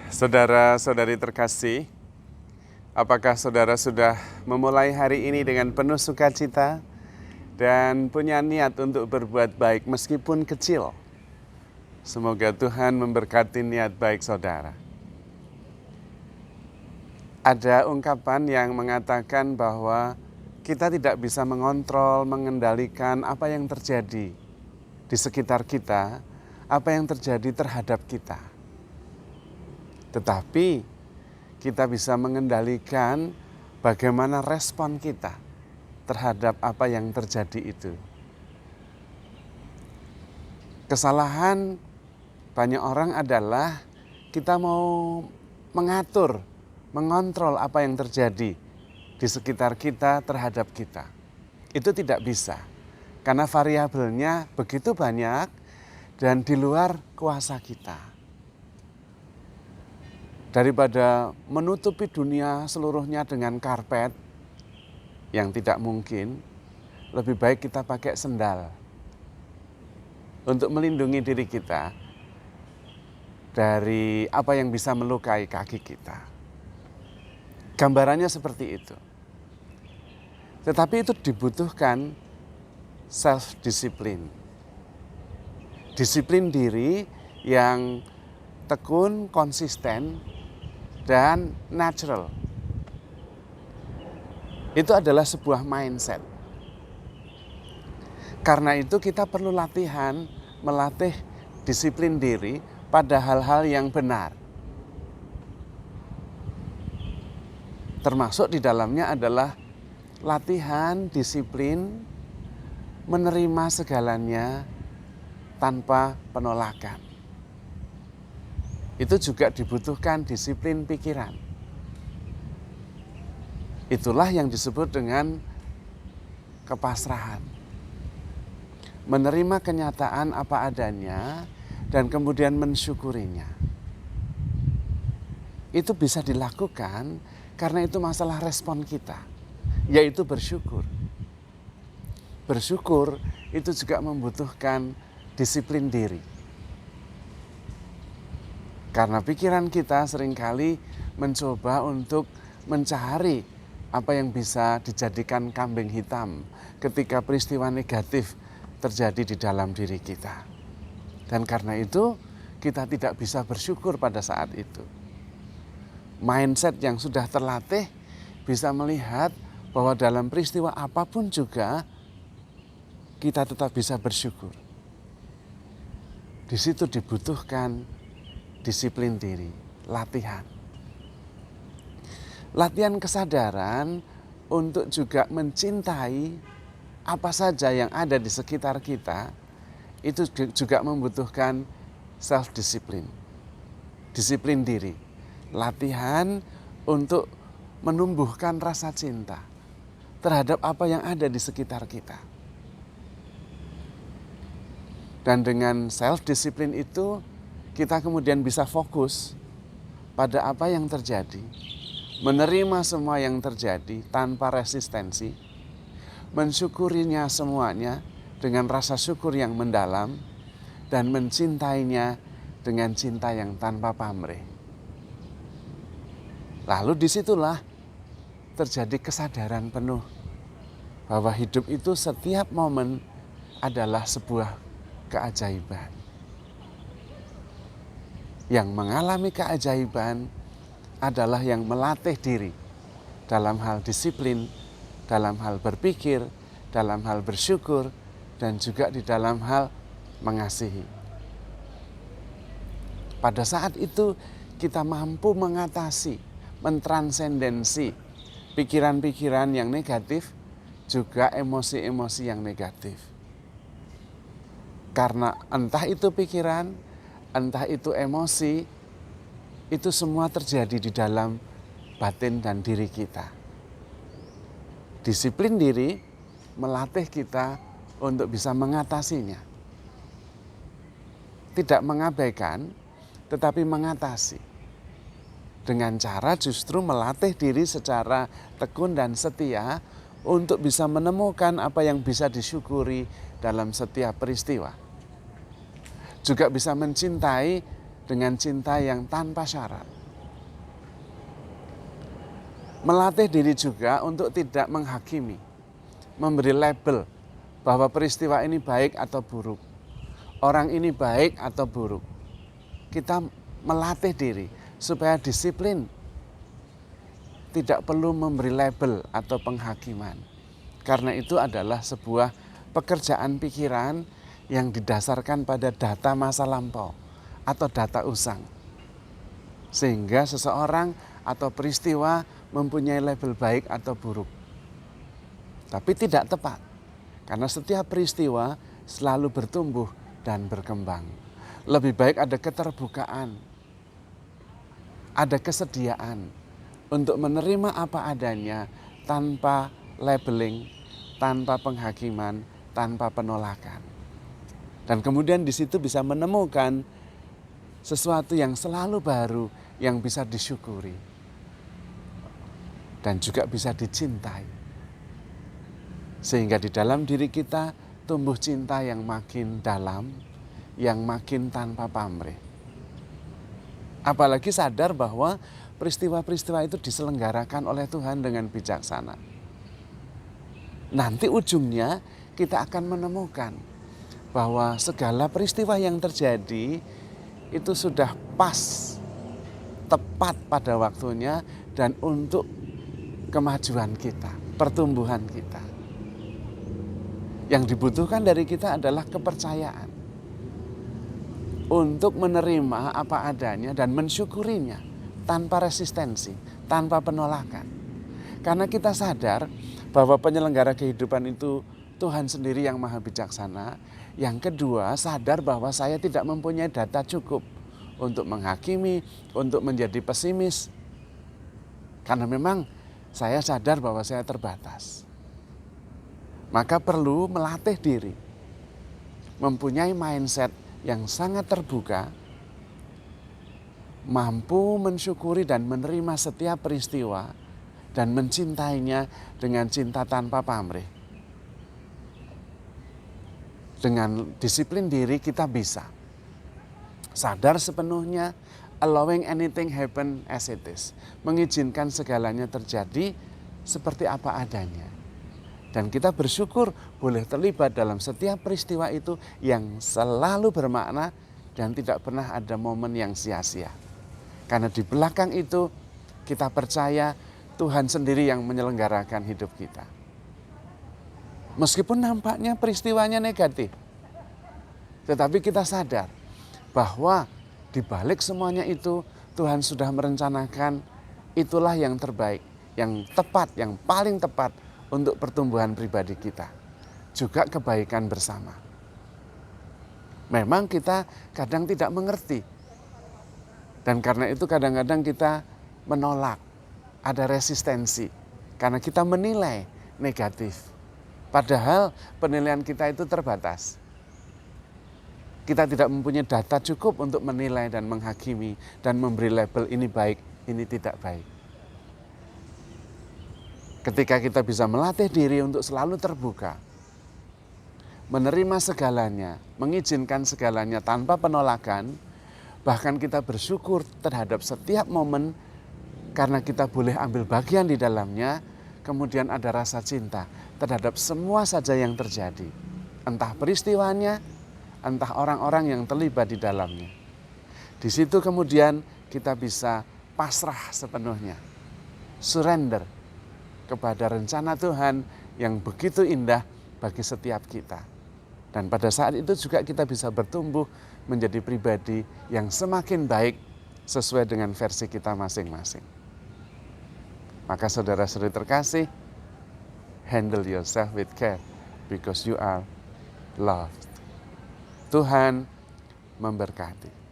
Saudara-saudari terkasih, apakah saudara sudah memulai hari ini dengan penuh sukacita dan punya niat untuk berbuat baik meskipun kecil? Semoga Tuhan memberkati niat baik saudara. Ada ungkapan yang mengatakan bahwa kita tidak bisa mengontrol, mengendalikan apa yang terjadi di sekitar kita, apa yang terjadi terhadap kita. Tetapi kita bisa mengendalikan bagaimana respon kita terhadap apa yang terjadi itu. Kesalahan banyak orang adalah kita mau mengatur, mengontrol apa yang terjadi di sekitar kita terhadap kita. Itu tidak bisa, karena variabelnya begitu banyak dan di luar kuasa kita. Daripada menutupi dunia seluruhnya dengan karpet yang tidak mungkin, lebih baik kita pakai sendal untuk melindungi diri kita dari apa yang bisa melukai kaki kita. Gambarannya seperti itu. Tetapi itu dibutuhkan self-discipline. Disiplin diri yang tekun, konsisten, dan natural. Itu adalah sebuah mindset. Karena itu kita perlu latihan, melatih disiplin diri pada hal-hal yang benar. Termasuk di dalamnya adalah latihan, disiplin, menerima segalanya tanpa penolakan. Itu juga dibutuhkan disiplin pikiran. Itulah yang disebut dengan kepasrahan. Menerima kenyataan apa adanya dan kemudian mensyukurinya. Itu bisa dilakukan karena itu masalah respon kita, yaitu bersyukur. Bersyukur itu juga membutuhkan disiplin diri. Karena pikiran kita seringkali mencoba untuk mencari apa yang bisa dijadikan kambing hitam ketika peristiwa negatif terjadi di dalam diri kita. Dan karena itu kita tidak bisa bersyukur pada saat itu. Mindset yang sudah terlatih bisa melihat bahwa dalam peristiwa apapun juga kita tetap bisa bersyukur. Di situ dibutuhkan disiplin diri, latihan. Latihan kesadaran untuk juga mencintai apa saja yang ada di sekitar kita, itu juga membutuhkan self-discipline, disiplin diri. Latihan untuk menumbuhkan rasa cinta terhadap apa yang ada di sekitar kita. Dan dengan self-discipline itu, kita kemudian bisa fokus pada apa yang terjadi, menerima semua yang terjadi tanpa resistensi, mensyukurinya semuanya dengan rasa syukur yang mendalam, dan mencintainya dengan cinta yang tanpa pamrih. Lalu disitulah terjadi kesadaran penuh bahwa hidup itu setiap momen adalah sebuah keajaiban. Yang mengalami keajaiban adalah yang melatih diri dalam hal disiplin, dalam hal berpikir, dalam hal bersyukur, dan juga di dalam hal mengasihi. Pada saat itu kita mampu mengatasi, mentransendensi pikiran-pikiran yang negatif, juga emosi-emosi yang negatif. Karena entah itu pikiran, entah itu emosi, itu semua terjadi di dalam batin dan diri kita. Disiplin diri melatih kita untuk bisa mengatasinya. Tidak mengabaikan, tetapi mengatasi. Dengan cara justru melatih diri secara tekun dan setia untuk bisa menemukan apa yang bisa disyukuri dalam setiap peristiwa. Juga bisa mencintai dengan cinta yang tanpa syarat. Melatih diri juga untuk tidak menghakimi, memberi label bahwa peristiwa ini baik atau buruk, orang ini baik atau buruk. Kita melatih diri supaya disiplin, tidak perlu memberi label atau penghakiman. Karena itu adalah sebuah pekerjaan pikiran yang didasarkan pada data masa lampau atau data usang. Sehingga seseorang atau peristiwa mempunyai label baik atau buruk. Tapi tidak tepat, karena setiap peristiwa selalu bertumbuh dan berkembang. Lebih baik ada keterbukaan, ada kesediaan untuk menerima apa adanya tanpa labeling, tanpa penghakiman, tanpa penolakan. Dan kemudian di situ bisa menemukan sesuatu yang selalu baru yang bisa disyukuri dan juga bisa dicintai. Sehingga di dalam diri kita tumbuh cinta yang makin dalam, yang makin tanpa pamrih. Apalagi sadar bahwa peristiwa-peristiwa itu diselenggarakan oleh Tuhan dengan bijaksana. Nanti ujungnya kita akan menemukan bahwa segala peristiwa yang terjadi itu sudah pas, tepat pada waktunya dan untuk kemajuan kita, pertumbuhan kita. Yang dibutuhkan dari kita adalah kepercayaan untuk menerima apa adanya dan mensyukurinya tanpa resistensi, tanpa penolakan. Karena kita sadar bahwa penyelenggara kehidupan itu Tuhan sendiri yang maha bijaksana. Yang kedua, sadar bahwa saya tidak mempunyai data cukup untuk menghakimi, untuk menjadi pesimis. Karena memang saya sadar bahwa saya terbatas. Maka perlu melatih diri, mempunyai mindset yang sangat terbuka, mampu mensyukuri dan menerima setiap peristiwa, dan mencintainya dengan cinta tanpa pamrih. Dengan disiplin diri kita bisa sadar sepenuhnya, allowing anything happen as it is, mengizinkan segalanya terjadi seperti apa adanya. Dan kita bersyukur boleh terlibat dalam setiap peristiwa itu yang selalu bermakna dan tidak pernah ada momen yang sia-sia. Karena di belakang itu kita percaya Tuhan sendiri yang menyelenggarakan hidup kita. Meskipun nampaknya peristiwanya negatif, tetapi kita sadar bahwa di balik semuanya itu Tuhan sudah merencanakan itulah yang terbaik, yang tepat, yang paling tepat untuk pertumbuhan pribadi kita, juga kebaikan bersama. Memang kita kadang tidak mengerti, dan karena itu kadang-kadang kita menolak, ada resistensi, karena kita menilai negatif. Padahal penilaian kita itu terbatas. Kita tidak mempunyai data cukup untuk menilai dan menghakimi dan memberi label ini baik, ini tidak baik. Ketika kita bisa melatih diri untuk selalu terbuka, menerima segalanya, mengizinkan segalanya tanpa penolakan, bahkan kita bersyukur terhadap setiap momen karena kita boleh ambil bagian di dalamnya, kemudian ada rasa cinta terhadap semua saja yang terjadi. Entah peristiwanya, entah orang-orang yang terlibat di dalamnya. Di situ kemudian kita bisa pasrah sepenuhnya, surrender kepada rencana Tuhan yang begitu indah bagi setiap kita. Dan pada saat itu juga kita bisa bertumbuh menjadi pribadi yang semakin baik sesuai dengan versi kita masing-masing. Maka saudara-saudari terkasih, handle yourself with care because you are loved. Tuhan memberkati.